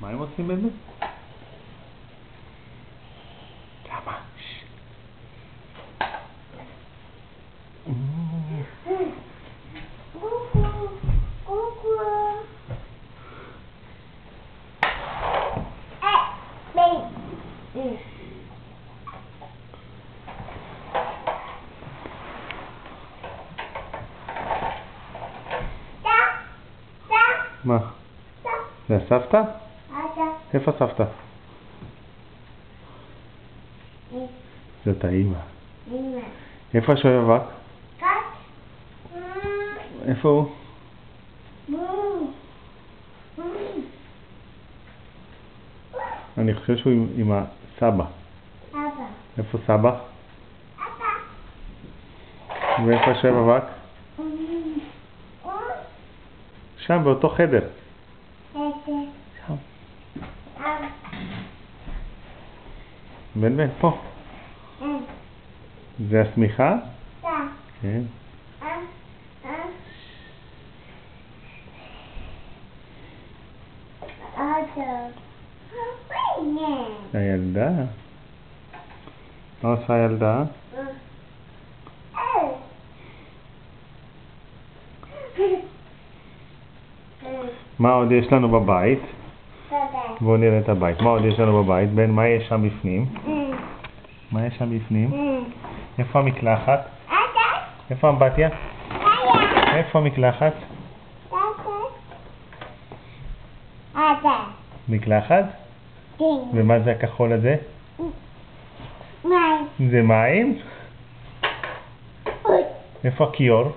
מה הם עושים באמת? למה? מה? זה הסבתא? איפה הסבתא? זאת האמא. איפה השואב אבק? איפה הוא? אני חושב שהוא עם הסבא. איפה סבא? ואיפה השואב אבק? שם, באותו חדר. שם. בן, פה. זה השמיכה? כן. הילדה. מה עושה הילדה? מה עוד יש לנו בבית? בואו נראה את הבית. מה עוד יש לנו בבית? בן, מה יש שם בפנים? מה יש שם בפנים? איפה המקלחת? איפה אמבטיה? איפה המקלחת? מקלחת? ומה זה הכחול הזה? מים. זה מים? איפה הכיור?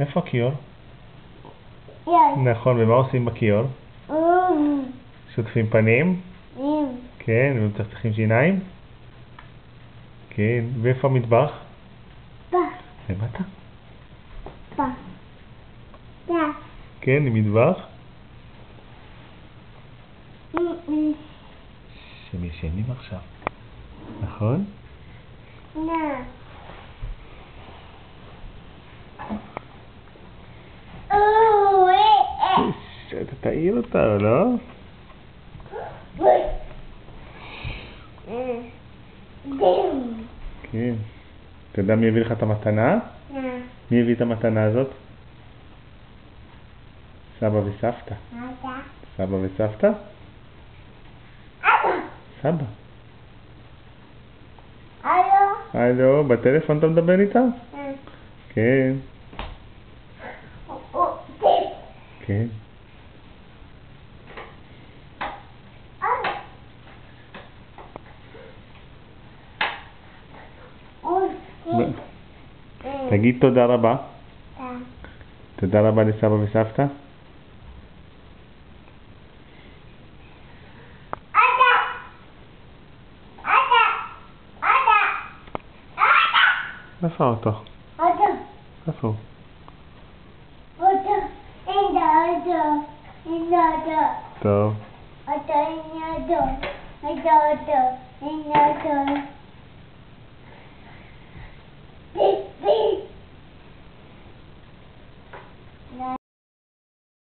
איפה הכיור? נכון, ומה עושים בכיור? שוטפים פנים? כן, ומצחצחים שיניים? כן, ואיפה המטבח? למטה? כן, עם מטבח? שהם ישנים עכשיו, נכון? אתה תעיר אותה, לא? כן. אתה יודע מי הביא לך את המתנה? מי הביא את המתנה הזאת? סבא וסבתא. סבא וסבתא? סבא. הלו, בטלפון אתה מדבר איתה? כן. כן. תגיד תודה רבה. תודה רבה לסבא וסבתא. איפה אותו? איפה הוא? טוב.